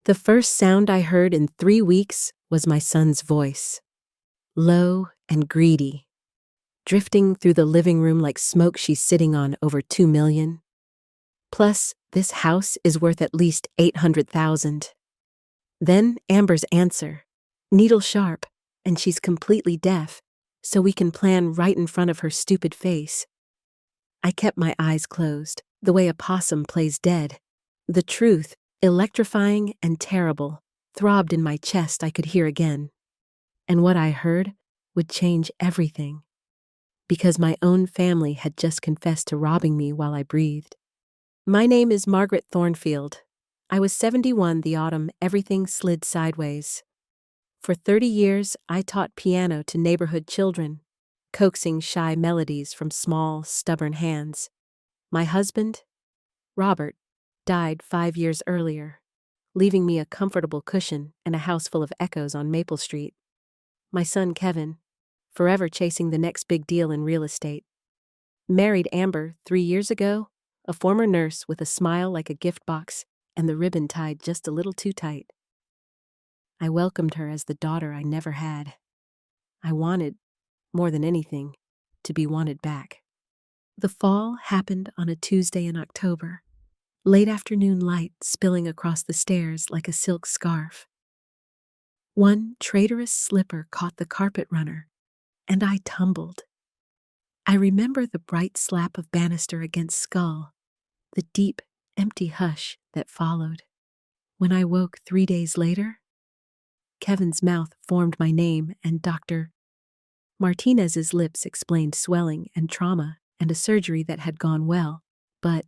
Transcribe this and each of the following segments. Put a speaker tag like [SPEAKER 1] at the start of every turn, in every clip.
[SPEAKER 1] The first sound I heard in 3 weeks was my son's voice, low and greedy, drifting through the living room like smoke she's sitting on over 2 million. Plus, this house is worth at least 800,000. Then Amber's answer, needle sharp, and she's completely deaf, so we can plan right in front of her stupid face. I kept my eyes closed, the way a possum plays dead. The truth, electrifying and terrible, throbbed in my chest I could hear again. And what I heard would change everything. Because my own family had just confessed to robbing me while I breathed. My name is Margaret Thornfield. I was 71 the autumn everything slid sideways. For 30 years, I taught piano to neighborhood children, coaxing shy melodies from small, stubborn hands. My husband, Robert, died 5 years earlier, leaving me a comfortable cushion and a house full of echoes on Maple Street. My son, Kevin, forever chasing the next big deal in real estate. Married Amber 3 years ago, a former nurse with a smile like a gift box and the ribbon tied just a little too tight. I welcomed her as the daughter I never had. I wanted, more than anything, to be wanted back. The fall happened on a Tuesday in October, late afternoon light spilling across the stairs like a silk scarf. One traitorous slipper caught the carpet runner, and I tumbled. I remember the bright slap of banister against skull, the deep, empty hush that followed. When I woke 3 days later, Kevin's mouth formed my name and Dr. Martinez's lips explained swelling and trauma and a surgery that had gone well, but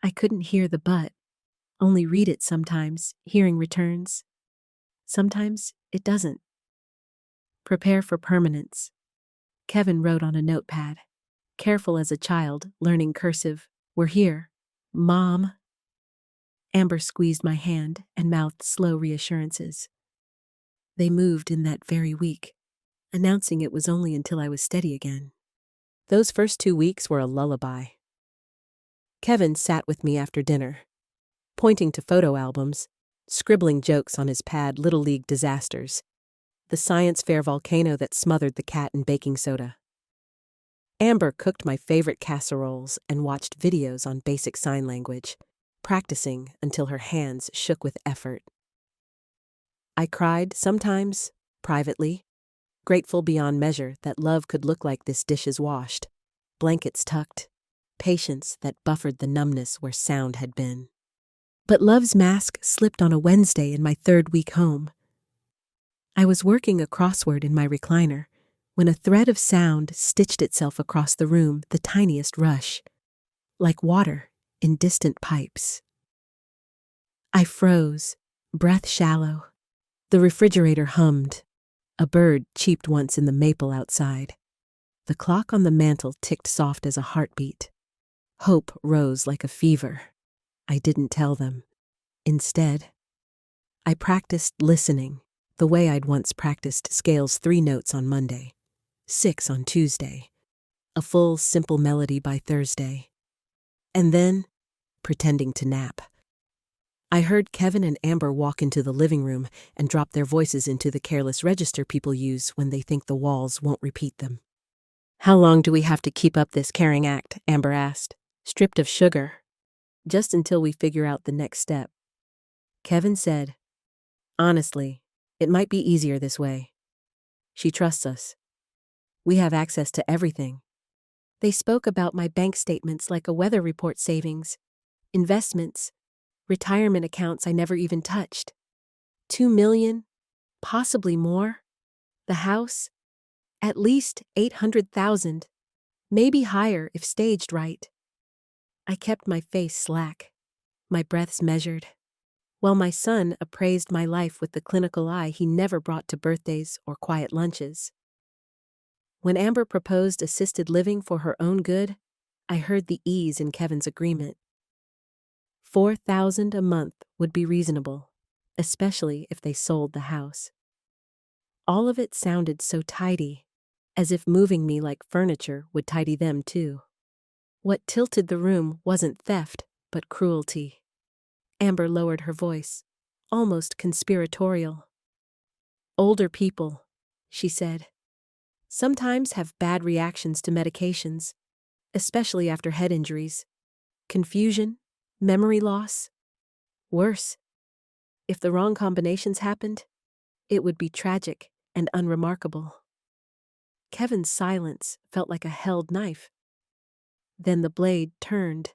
[SPEAKER 1] I couldn't hear the but, only read it sometimes, hearing returns. Sometimes it doesn't. Prepare for permanence. Kevin wrote on a notepad, careful as a child, learning cursive. We're here. Mom. Amber squeezed my hand and mouthed slow reassurances. They moved in that very week, announcing it was only until I was steady again. Those first 2 weeks were a lullaby. Kevin sat with me after dinner, pointing to photo albums, scribbling jokes on his pad, Little League disasters, the science fair volcano that smothered the cat in baking soda. Amber cooked my favorite casseroles and watched videos on basic sign language, practicing until her hands shook with effort. I cried sometimes, privately, grateful beyond measure that love could look like this dishes washed, blankets tucked, patience that buffered the numbness where sound had been. But love's mask slipped on a Wednesday in my 3rd week home. I was working a crossword in my recliner when a thread of sound stitched itself across the room, the tiniest rush, like water in distant pipes. I froze, breath shallow. The refrigerator hummed. A bird cheeped once in the maple outside. The clock on the mantel ticked soft as a heartbeat. Hope rose like a fever. I didn't tell them. Instead, I practiced listening the way I'd once practiced scales 3 notes on Monday, 6 on Tuesday, a full, simple melody by Thursday. And then, pretending to nap. I heard Kevin and Amber walk into the living room and drop their voices into the careless register people use when they think the walls won't repeat them. How long do we have to keep up this caring act? Amber asked, stripped of sugar. Just until we figure out the next step. Kevin said, honestly, it might be easier this way. She trusts us. We have access to everything. They spoke about my bank statements like a weather report savings, investments, retirement accounts I never even touched. 2 million, possibly more. The house, at least 800,000, maybe higher if staged right. I kept my face slack, my breaths measured, while my son appraised my life with the clinical eye he never brought to birthdays or quiet lunches. When Amber proposed assisted living for her own good, I heard the ease in Kevin's agreement. $4,000 a month would be reasonable, especially if they sold the house. All of it sounded so tidy, as if moving me like furniture would tidy them too. What tilted the room wasn't theft, but cruelty. Amber lowered her voice. almost conspiratorial. Older people, she said, sometimes have bad reactions to medications, especially after head injuries, confusion, memory loss. Worse, if the wrong combinations happened, it would be tragic and unremarkable. Kevin's silence felt like a held knife. Then the blade turned.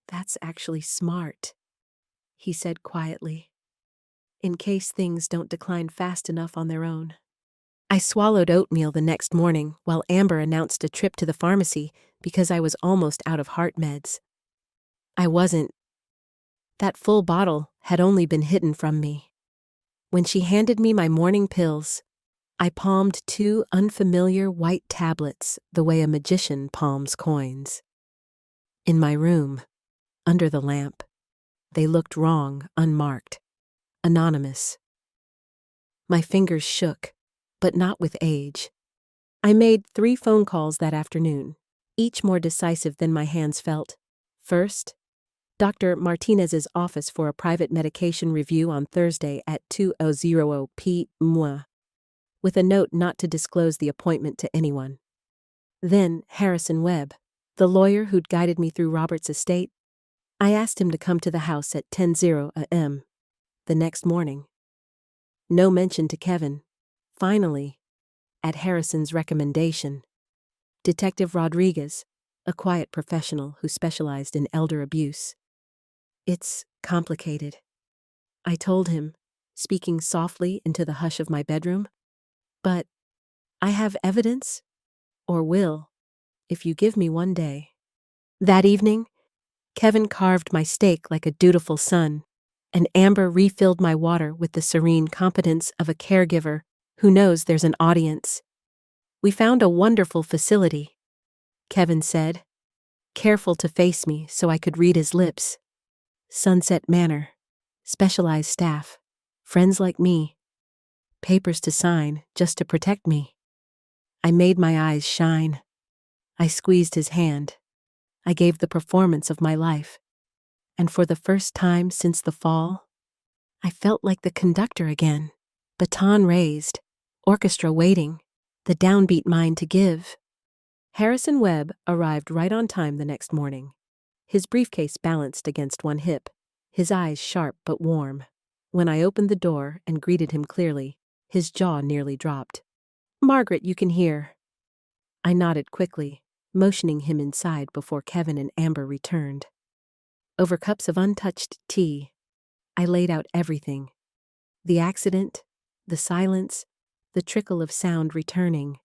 [SPEAKER 1] "That's actually smart," he said quietly, "in case things don't decline fast enough on their own." I swallowed oatmeal the next morning while Amber announced a trip to the pharmacy because I was almost out of heart meds. I wasn't. That full bottle had only been hidden from me. When she handed me my morning pills, I palmed 2 unfamiliar white tablets the way a magician palms coins. In my room, under the lamp, they looked wrong, unmarked, anonymous. My fingers shook, but not with age. I made 3 phone calls that afternoon, each more decisive than my hands felt. First, Dr. Martinez's office for a private medication review on Thursday at 2:00 p.m., with a note not to disclose the appointment to anyone. Then Harrison Webb, the lawyer who'd guided me through Robert's estate. I asked him to come to the house at 10:00 a.m. the next morning. No mention to Kevin. Finally, at Harrison's recommendation, Detective Rodriguez, a quiet professional who specialized in elder abuse. "It's complicated," I told him, speaking softly into the hush of my bedroom. "But I have evidence, or will, if you give me one day." That evening, Kevin carved my steak like a dutiful son, and Amber refilled my water with the serene competence of a caregiver who knows there's an audience. "We found a wonderful facility," Kevin said, careful to face me so I could read his lips. "Sunset Manor, specialized staff, friends like me, papers to sign just to protect me." I made my eyes shine. I squeezed his hand. I gave the performance of my life. And for the first time since the fall, I felt like the conductor again. Baton raised, orchestra waiting, the downbeat mind to give. Harrison Webb arrived right on time the next morning, his briefcase balanced against one hip, his eyes sharp but warm. When I opened the door and greeted him clearly, his jaw nearly dropped. "Margaret, you can hear." I nodded quickly, motioning him inside before Kevin and Amber returned. Over cups of untouched tea, I laid out everything. The accident, the silence, the trickle of sound returning,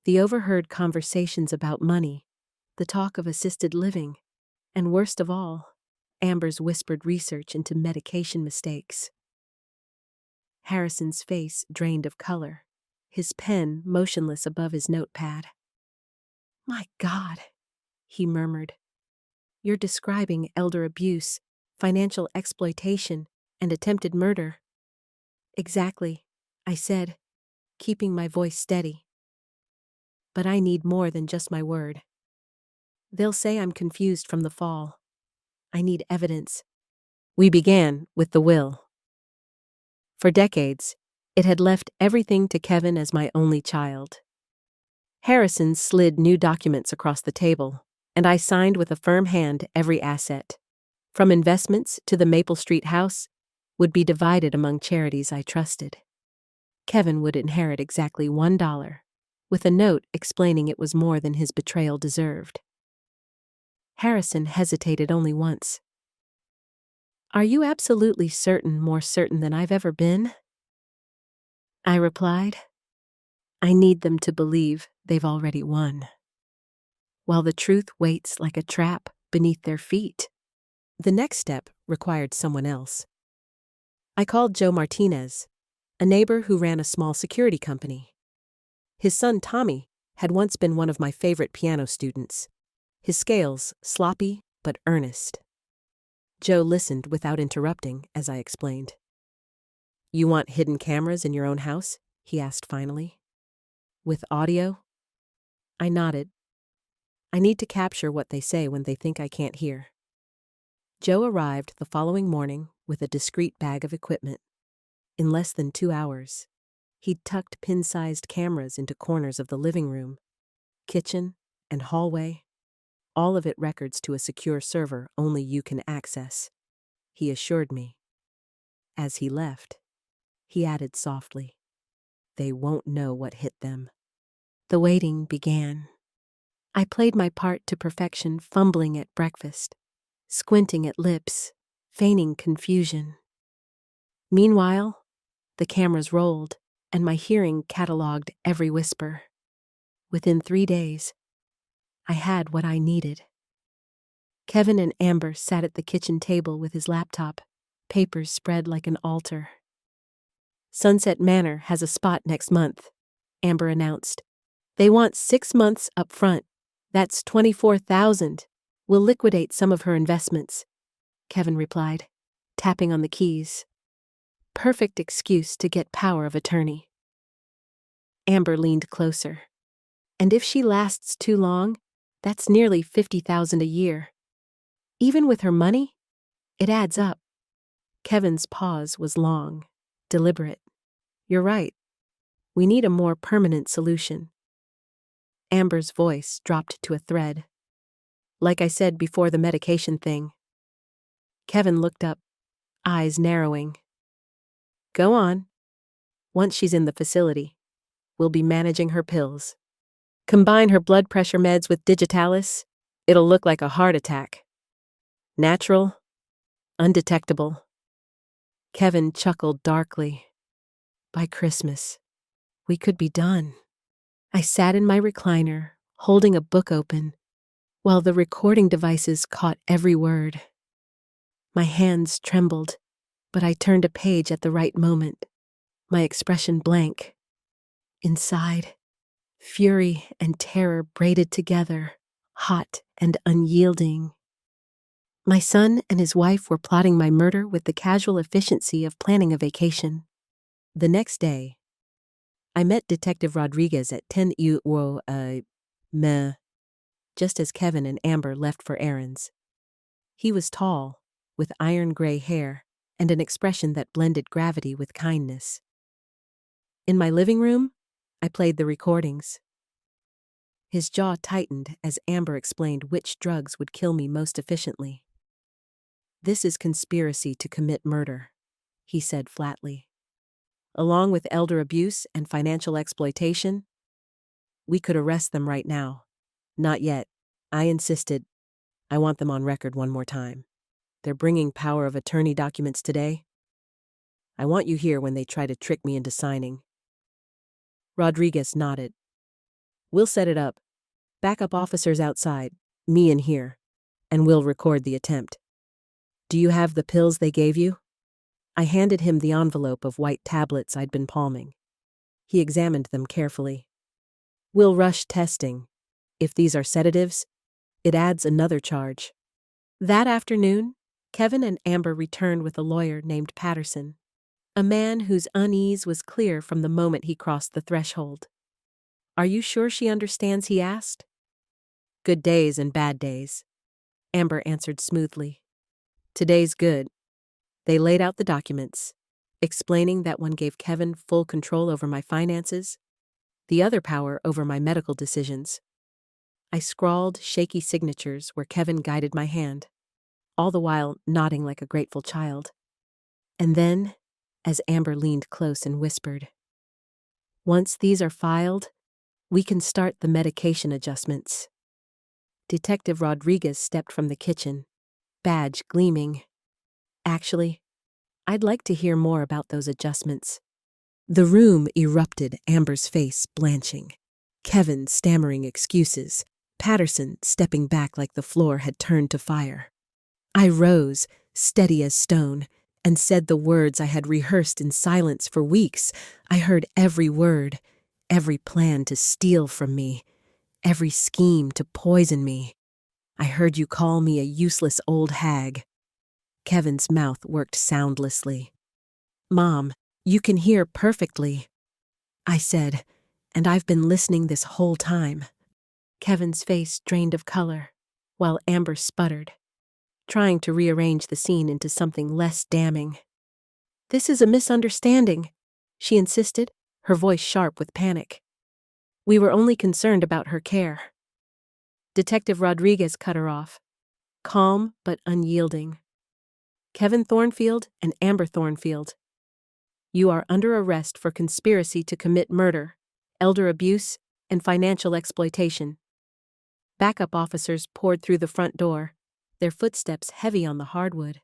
[SPEAKER 1] the overheard conversations about money, the talk of assisted living, and worst of all, Amber's whispered research into medication mistakes. Harrison's face drained of color, his pen motionless above his notepad. "My God," he murmured. "You're describing elder abuse, financial exploitation, and attempted murder." "Exactly," I said, keeping my voice steady. "But I need more than just my word. They'll say I'm confused from the fall. I need evidence." We began with the will. For decades, it had left everything to Kevin as my only child. Harrison slid new documents across the table, and I signed with a firm hand every asset, from investments to the Maple Street house, would be divided among charities I trusted. Kevin would inherit exactly $1, with a note explaining it was more than his betrayal deserved. Harrison hesitated only once. "Are you absolutely certain, more certain than I've ever been?" I replied, "I need them to believe they've already won, while the truth waits like a trap beneath their feet." The next step required someone else. I called Joe Martinez, a neighbor who ran a small security company. His son Tommy had once been one of my favorite piano students, his scales sloppy but earnest. Joe listened without interrupting as I explained. "You want hidden cameras in your own house?" he asked finally. "With audio?" I nodded. "I need to capture what they say when they think I can't hear." Joe arrived the following morning with a discreet bag of equipment. In less than 2 hours, he'd tucked pin-sized cameras into corners of the living room, kitchen, and hallway, all of it records to a secure server only you can access, he assured me. As he left, he added softly, "They won't know what hit them." The waiting began. I played my part to perfection, fumbling at breakfast, squinting at lips, feigning confusion. Meanwhile, the cameras rolled, and my hearing cataloged every whisper. Within 3 days, I had what I needed. Kevin and Amber sat at the kitchen table with his laptop, papers spread like an altar. "Sunset Manor has a spot next month," Amber announced. "They want 6 months up front. That's $24,000. We'll liquidate some of her investments," Kevin replied, tapping on the keys. Perfect excuse to get power of attorney. Amber leaned closer. "And if she lasts too long, that's nearly $50,000 a year. Even with her money, it adds up." Kevin's pause was long, deliberate. "You're right. We need a more permanent solution." Amber's voice dropped to a thread. "Like I said before the medication thing." Kevin looked up, eyes narrowing. "Go on." "Once she's in the facility, we'll be managing her pills. Combine her blood pressure meds with digitalis, it'll look like a heart attack. Natural, undetectable." Kevin chuckled darkly. By Christmas, we could be done. I sat in my recliner, holding a book open, while the recording devices caught every word. My hands trembled, but I turned a page at the right moment, my expression blank. Inside, fury and terror braided together, hot and unyielding. My son and his wife were plotting my murder with the casual efficiency of planning a vacation. The next day, I met Detective Rodriguez at 10 just as Kevin and Amber left for errands. He was tall, with iron gray hair and an expression that blended gravity with kindness. In my living room, I played the recordings. His jaw tightened as Amber explained which drugs would kill me most efficiently. "This is conspiracy to commit murder," he said flatly. "Along with elder abuse and financial exploitation, we could arrest them right now." "Not yet," I insisted. "I want them on record one more time. They're bringing power of attorney documents today. I want you here when they try to trick me into signing." Rodriguez nodded. "We'll set it up. Backup officers outside, me in here, and we'll record the attempt. Do you have the pills they gave you?" I handed him the envelope of white tablets I'd been palming. He examined them carefully. "We'll rush testing. If these are sedatives, it adds another charge." That afternoon, Kevin and Amber returned with a lawyer named Patterson, a man whose unease was clear from the moment he crossed the threshold. "Are you sure she understands?" he asked. "Good days and bad days," Amber answered smoothly. "Today's good." They laid out the documents, explaining that one gave Kevin full control over my finances, the other power over my medical decisions. I scrawled shaky signatures where Kevin guided my hand, all the while nodding like a grateful child. And then, as Amber leaned close and whispered, "Once these are filed, we can start the medication adjustments." Detective Rodriguez stepped from the kitchen, badge gleaming. "Actually, I'd like to hear more about those adjustments." The room erupted, Amber's face blanching, Kevin stammering excuses, Patterson stepping back like the floor had turned to fire. I rose, steady as stone, and said the words I had rehearsed in silence for weeks. I heard every word, every plan to steal from me, every scheme to poison me. I heard you call me a useless old hag. Kevin's mouth worked soundlessly. "Mom, you can hear perfectly," I said, "and I've been listening this whole time." Kevin's face drained of color, while Amber sputtered. trying to rearrange the scene into something less damning. "This is a misunderstanding," she insisted, her voice sharp with panic. "We were only concerned about her care." Detective Rodriguez cut her off, calm but unyielding. "Kevin Thornfield and Amber Thornfield, you are under arrest for conspiracy to commit murder, elder abuse, and financial exploitation." Backup officers poured through the front door, their footsteps heavy on the hardwood.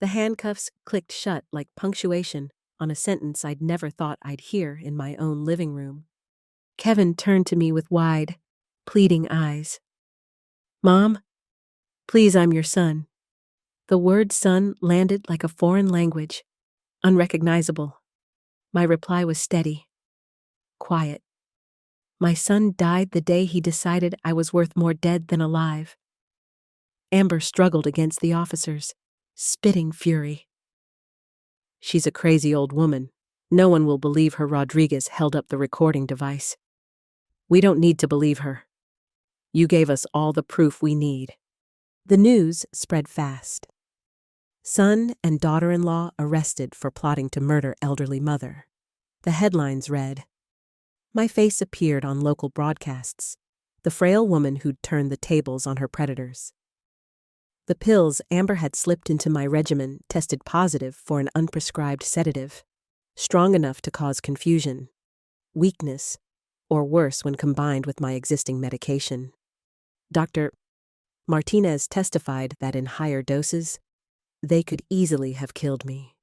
[SPEAKER 1] The handcuffs clicked shut like punctuation on a sentence I'd never thought I'd hear in my own living room. Kevin turned to me with wide, pleading eyes. "Mom, please, I'm your son." The word son landed like a foreign language, unrecognizable. My reply was steady, quiet. My son died the day he decided I was worth more dead than alive. Amber struggled against the officers, spitting fury. "She's a crazy old woman. No one will believe her." Rodriguez held up the recording device. "We don't need to believe her. You gave us all the proof we need." The news spread fast. Son and daughter-in-law arrested for plotting to murder elderly mother. The headlines read. My face appeared on local broadcasts, the frail woman who'd turned the tables on her predators. The pills Amber had slipped into my regimen tested positive for an unprescribed sedative, strong enough to cause confusion, weakness, or worse when combined with my existing medication. Dr. Martinez testified that in higher doses, they could easily have killed me.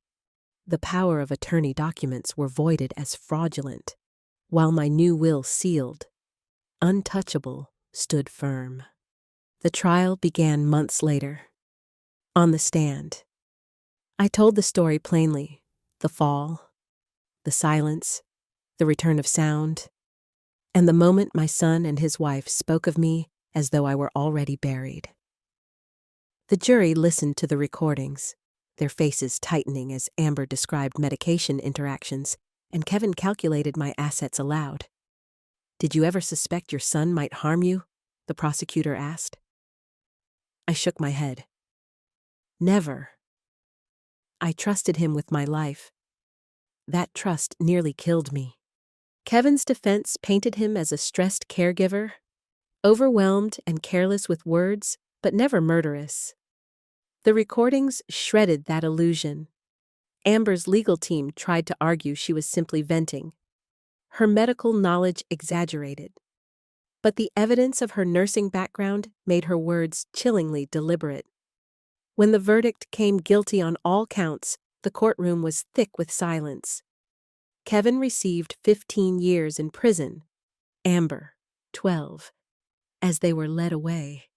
[SPEAKER 1] The power of attorney documents were voided as fraudulent, while my new will sealed, untouchable, stood firm. The trial began months later. On the stand, I told the story plainly: the fall, the silence, the return of sound, and the moment my son and his wife spoke of me as though I were already buried. The jury listened to the recordings, their faces tightening as Amber described medication interactions and Kevin calculated my assets aloud. "Did you ever suspect your son might harm you?" the prosecutor asked. I shook my head. "Never. I trusted him with my life. That trust nearly killed me." Kevin's defense painted him as a stressed caregiver, overwhelmed and careless with words, but never murderous. The recordings shredded that illusion. Amber's legal team tried to argue she was simply venting. Her medical knowledge exaggerated. But the evidence of her nursing background made her words chillingly deliberate. When the verdict came guilty on all counts, the courtroom was thick with silence. Kevin received 15 years in prison. Amber, 12. As they were led away,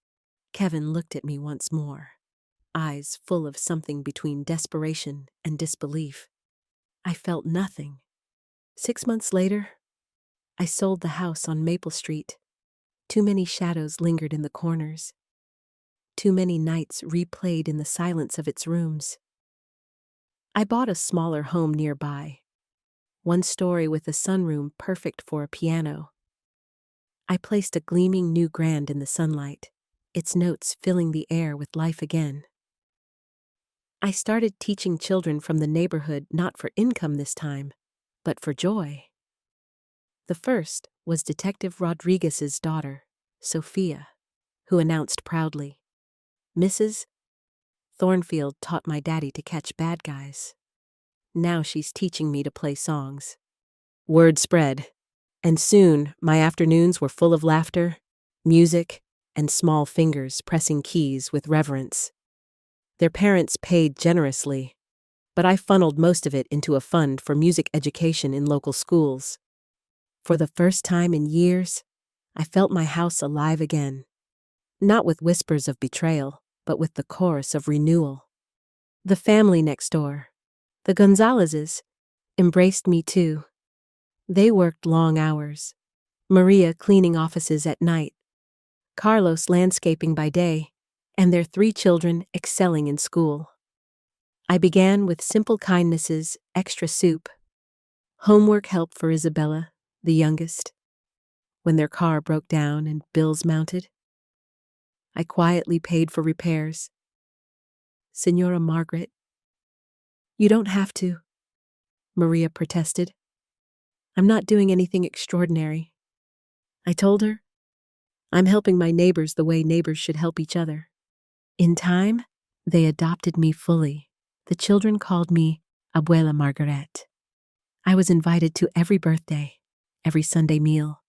[SPEAKER 1] Kevin looked at me once more, eyes full of something between desperation and disbelief. I felt nothing. 6 months later, I sold the house on Maple Street. Too many shadows lingered in the corners. Too many nights replayed in the silence of its rooms. I bought a smaller home nearby, one story with a sunroom perfect for a piano. I placed a gleaming new grand in the sunlight, its notes filling the air with life again. I started teaching children from the neighborhood not for income this time, but for joy. The first was Detective Rodriguez's daughter, Sophia, who announced proudly, "Mrs. Thornfield taught my daddy to catch bad guys. Now she's teaching me to play songs." Word spread, and soon my afternoons were full of laughter, music, and small fingers pressing keys with reverence. Their parents paid generously, but I funneled most of it into a fund for music education in local schools. For the first time in years, I felt my house alive again, not with whispers of betrayal, but with the chorus of renewal. The family next door, the Gonzalezes, embraced me too. They worked long hours, Maria cleaning offices at night, Carlos landscaping by day, and their 3 children excelling in school. I began with simple kindnesses, extra soup, homework help for Isabella, the youngest, when their car broke down and bills mounted. I quietly paid for repairs, Signora Margaret. You don't have to, Maria protested. I'm not doing anything extraordinary. I told her, I'm helping my neighbors the way neighbors should help each other. In time, they adopted me fully. The children called me Abuela Margaret. I was invited to every birthday, every Sunday meal,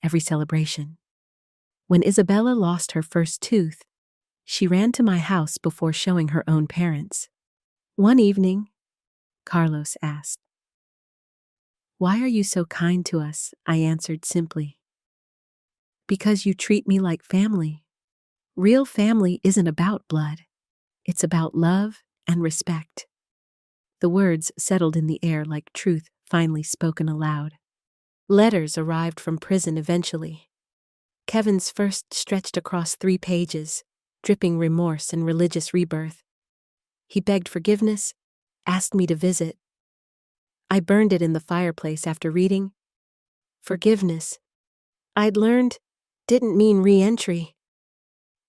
[SPEAKER 1] every celebration. When Isabella lost her first tooth, she ran to my house before showing her own parents. One evening, Carlos asked, "Why are you so kind to us?" I answered simply, "Because you treat me like family. Real family isn't about blood. It's about love and respect." The words settled in the air like truth finally spoken aloud. Letters arrived from prison eventually. Kevin's first stretched across 3 pages, dripping remorse and religious rebirth. He begged forgiveness, asked me to visit. I burned it in the fireplace after reading. Forgiveness, I'd learned, didn't mean re-entry.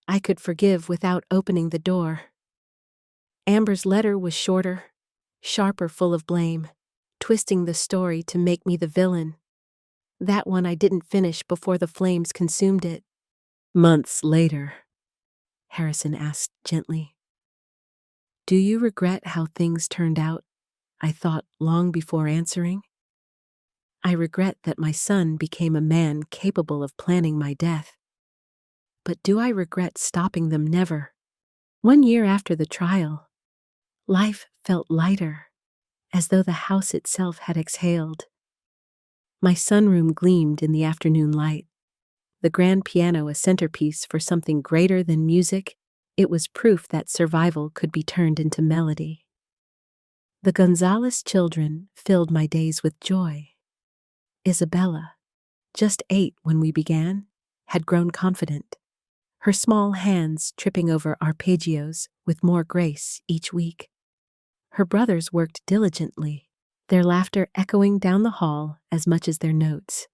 [SPEAKER 1] I could forgive without opening the door. Amber's letter was shorter, sharper, full of blame, twisting the story to make me the villain. That one I didn't finish before the flames consumed it. Months later, Harrison asked gently, "Do you regret how things turned out?" I thought long before answering. I regret that my son became a man capable of planning my death. But do I regret stopping them? Never. 1 year after the trial, life felt lighter, as though the house itself had exhaled. My sunroom gleamed in the afternoon light. The grand piano a centerpiece for something greater than music, it was proof that survival could be turned into melody. The Gonzalez children filled my days with joy. Isabella, just 8 when we began, had grown confident, her small hands tripping over arpeggios with more grace each week. Her brothers worked diligently, their laughter echoing down the hall as much as their notes.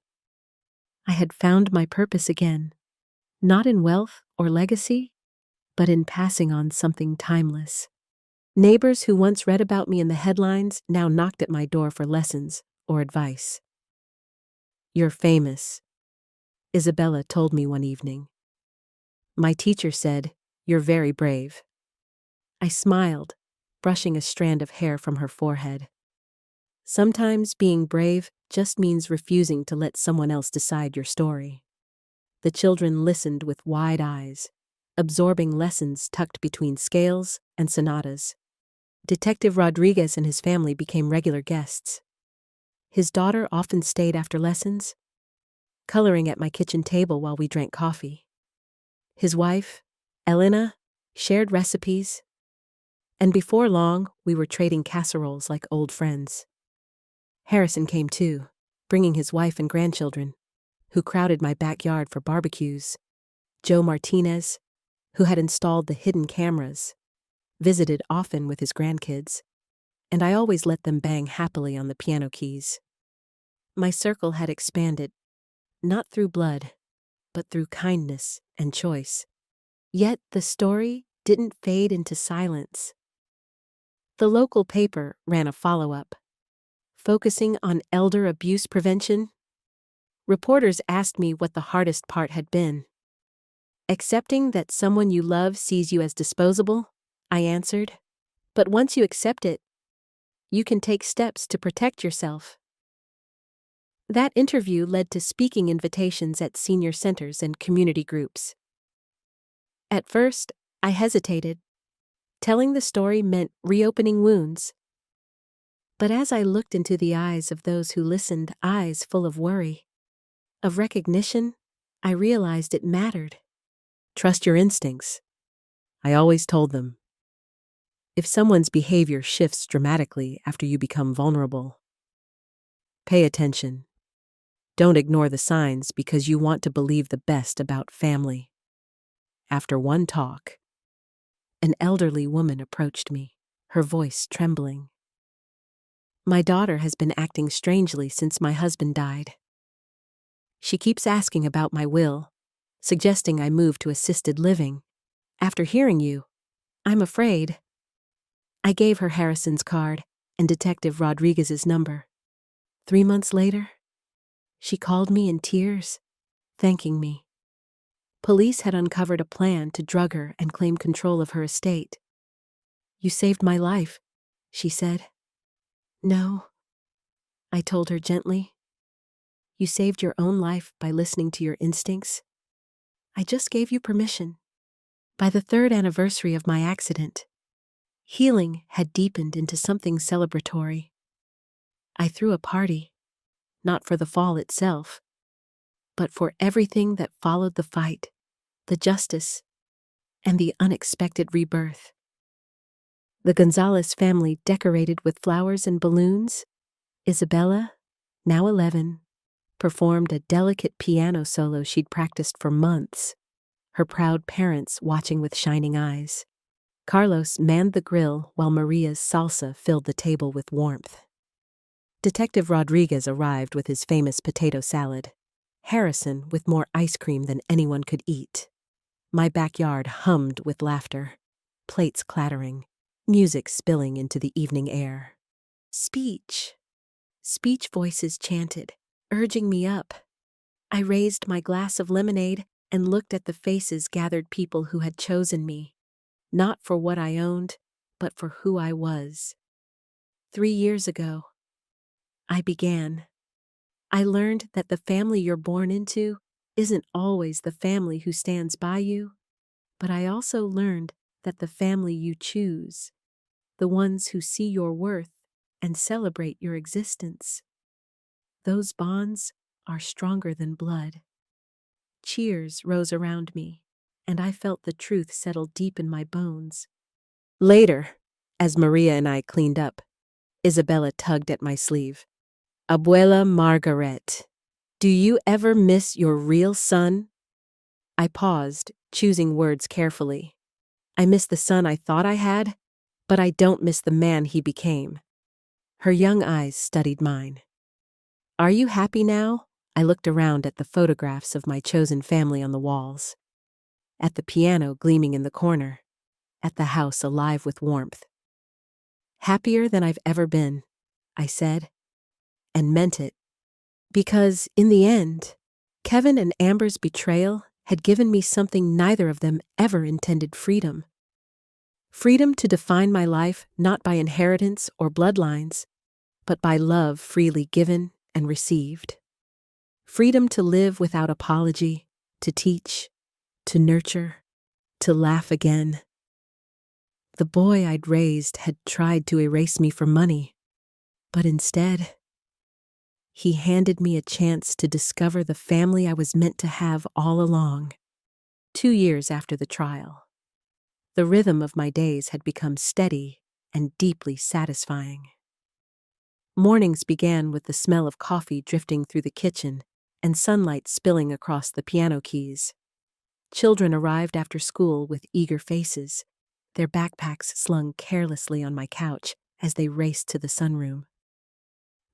[SPEAKER 1] I had found my purpose again, not in wealth or legacy, but in passing on something timeless. Neighbors who once read about me in the headlines now knocked at my door for lessons or advice. "You're famous," Isabella told me one evening. "My teacher said, you're very brave." I smiled, brushing a strand of hair from her forehead. Sometimes being brave just means refusing to let someone else decide your story. The children listened with wide eyes, absorbing lessons tucked between scales and sonatas. Detective Rodriguez and his family became regular guests. His daughter often stayed after lessons, coloring at my kitchen table while we drank coffee. His wife, Elena, shared recipes, and before long, we were trading casseroles like old friends. Harrison came too, bringing his wife and grandchildren, who crowded my backyard for barbecues. Joe Martinez, who had installed the hidden cameras, visited often with his grandkids, and I always let them bang happily on the piano keys. My circle had expanded, not through blood, but through kindness and choice. Yet the story didn't fade into silence. The local paper ran a follow-up, focusing on elder abuse prevention. Reporters asked me what the hardest part had been. "Accepting that someone you love sees you as disposable," I answered. "But once you accept it, you can take steps to protect yourself." That interview led to speaking invitations at senior centers and community groups. At first, I hesitated. Telling the story meant reopening wounds. But as I looked into the eyes of those who listened, eyes full of worry, of recognition, I realized it mattered. "Trust your instincts," I always told them. If someone's behavior shifts dramatically after you become vulnerable, pay attention. Don't ignore the signs because you want to believe the best about family. After one talk, an elderly woman approached me, her voice trembling. "My daughter has been acting strangely since my husband died. She keeps asking about my will, suggesting I move to assisted living. After hearing you, I'm afraid." I gave her Harrison's card and Detective Rodriguez's number. 3 months later, she called me in tears, thanking me. Police had uncovered a plan to drug her and claim control of her estate. "You saved my life," she said. "No," I told her gently. "You saved your own life by listening to your instincts. I just gave you permission." By the 3rd anniversary of my accident, healing had deepened into something celebratory. I threw a party, not for the fall itself, but for everything that followed the fight, the justice, and the unexpected rebirth. The Gonzalez family decorated with flowers and balloons. Isabella, now 11, performed a delicate piano solo she'd practiced for months, her proud parents watching with shining eyes. Carlos manned the grill while Maria's salsa filled the table with warmth. Detective Rodriguez arrived with his famous potato salad, Harrison with more ice cream than anyone could eat. My backyard hummed with laughter, plates clattering, music spilling into the evening air. Speech voices chanted, urging me up. I raised my glass of lemonade and looked at the faces gathered people who had chosen me, not for what I owned, but for who I was. 3 years ago, I began. I learned that the family you're born into isn't always the family who stands by you, but I also learned that the family you choose, the ones who see your worth and celebrate your existence, those bonds are stronger than blood. Cheers rose around me, and I felt the truth settle deep in my bones. Later, as Maria and I cleaned up, Isabella tugged at my sleeve. "Abuela Margaret, do you ever miss your real son?" I paused, choosing words carefully. I miss the son I thought I had, but I don't miss the man he became. Her young eyes studied mine. "Are you happy now?" I looked around at the photographs of my chosen family on the walls, at the piano gleaming in the corner, at the house alive with warmth. "Happier than I've ever been," I said, and meant it, because, in the end, Kevin and Amber's betrayal had given me something neither of them ever intended: freedom. Freedom to define my life not by inheritance or bloodlines, but by love freely given and received. Freedom to live without apology, to teach, to nurture, to laugh again. The boy I'd raised had tried to erase me for money, but instead, he handed me a chance to discover the family I was meant to have all along. 2 years after the trial, the rhythm of my days had become steady and deeply satisfying. Mornings began with the smell of coffee drifting through the kitchen and sunlight spilling across the piano keys. Children arrived after school with eager faces, their backpacks slung carelessly on my couch as they raced to the sunroom.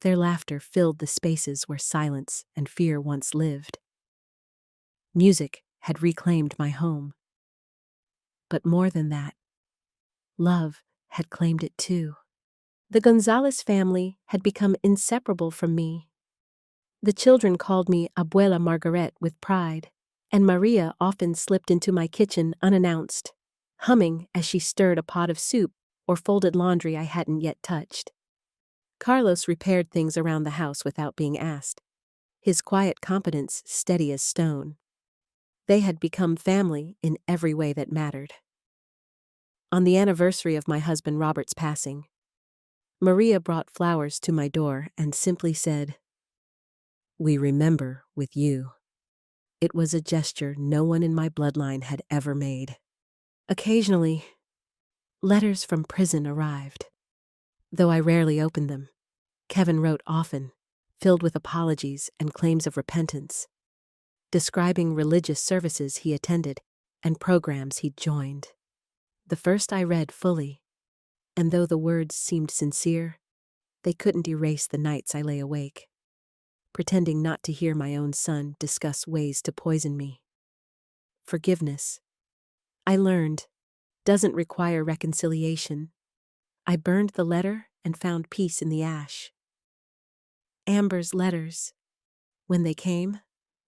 [SPEAKER 1] Their laughter filled the spaces where silence and fear once lived. Music had reclaimed my home. But more than that, love had claimed it too. The Gonzalez family had become inseparable from me. The children called me Abuela Margaret with pride, and Maria often slipped into my kitchen unannounced, humming as she stirred a pot of soup or folded laundry I hadn't yet touched. Carlos repaired things around the house without being asked, his quiet competence steady as stone. They had become family in every way that mattered. On the anniversary of my husband Robert's passing, Maria brought flowers to my door and simply said, "We remember with you." It was a gesture no one in my bloodline had ever made. Occasionally, letters from prison arrived. Though I rarely opened them, Kevin wrote often, filled with apologies and claims of repentance, describing religious services he attended and programs he'd joined. The first I read fully, and though the words seemed sincere, they couldn't erase the nights I lay awake, pretending not to hear my own son discuss ways to poison me. Forgiveness, I learned, doesn't require reconciliation. I burned the letter and found peace in the ash. Amber's letters, when they came,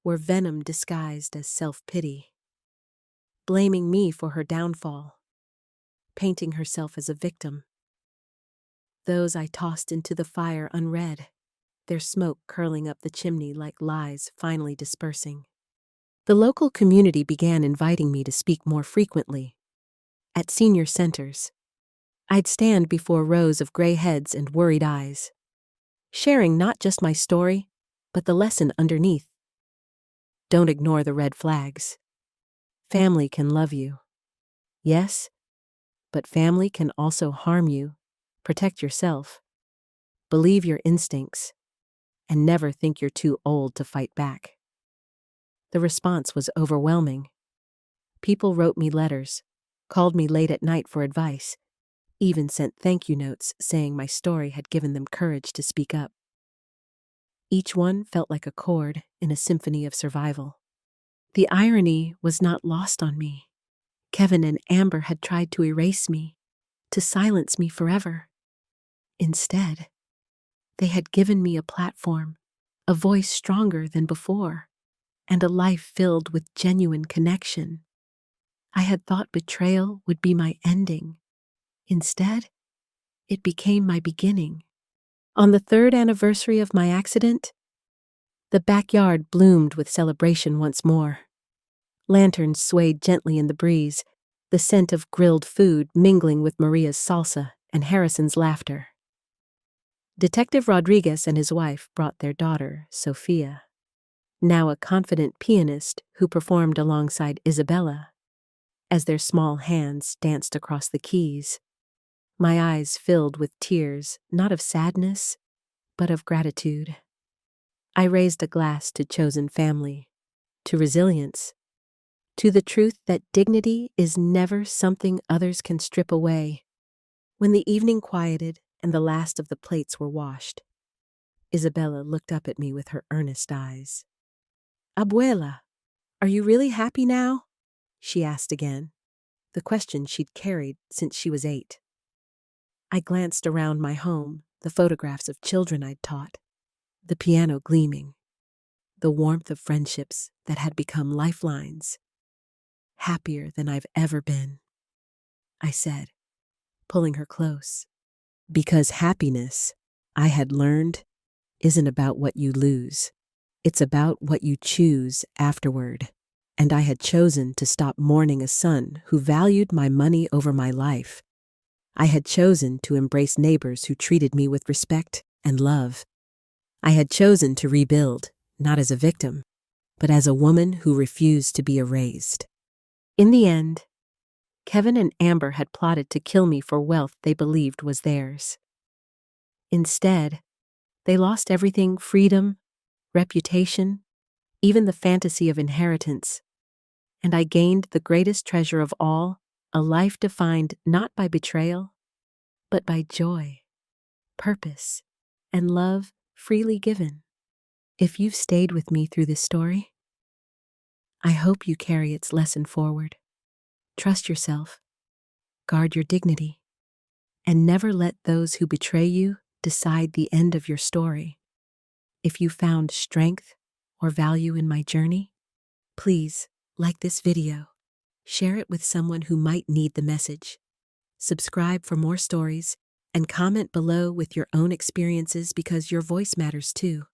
[SPEAKER 1] were venom disguised as self-pity, blaming me for her downfall, painting herself as a victim. Those I tossed into the fire unread, their smoke curling up the chimney like lies finally dispersing. The local community began inviting me to speak more frequently. At senior centers, I'd stand before rows of gray heads and worried eyes, sharing not just my story, but the lesson underneath. Don't ignore the red flags. Family can love you. Yes, but family can also harm you. Protect yourself. Believe your instincts. And never think you're too old to fight back. The response was overwhelming. People wrote me letters, called me late at night for advice, even sent thank you notes saying my story had given them courage to speak up. Each one felt like a chord in a symphony of survival. The irony was not lost on me. Kevin and Amber had tried to erase me, to silence me forever. Instead, they had given me a platform, a voice stronger than before, and a life filled with genuine connection. I had thought betrayal would be my ending. Instead, it became my beginning. On the 3rd anniversary of my accident, the backyard bloomed with celebration once more. Lanterns swayed gently in the breeze, the scent of grilled food mingling with Maria's salsa and Harrison's laughter. Detective Rodriguez and his wife brought their daughter, Sophia, now a confident pianist who performed alongside Isabella. As their small hands danced across the keys, my eyes filled with tears, not of sadness, but of gratitude. I raised a glass to chosen family, to resilience, to the truth that dignity is never something others can strip away. When the evening quieted and the last of the plates were washed, Isabella looked up at me with her earnest eyes. "Abuela, are you really happy now?" she asked again, the question she'd carried since she was 8. I glanced around my home, the photographs of children I'd taught, the piano gleaming, the warmth of friendships that had become lifelines. "Happier than I've ever been," I said, pulling her close. Because happiness, I had learned, isn't about what you lose. It's about what you choose afterward. And I had chosen to stop mourning a son who valued my money over my life. I had chosen to embrace neighbors who treated me with respect and love. I had chosen to rebuild, not as a victim, but as a woman who refused to be erased. In the end, Kevin and Amber had plotted to kill me for wealth they believed was theirs. Instead, they lost everything: freedom, reputation, even the fantasy of inheritance. And I gained the greatest treasure of all, a life defined not by betrayal, but by joy, purpose, and love freely given. If you've stayed with me through this story, I hope you carry its lesson forward. Trust yourself, guard your dignity, and never let those who betray you decide the end of your story. If you found strength or value in my journey, please like this video, share it with someone who might need the message, subscribe for more stories, and comment below with your own experiences because your voice matters too.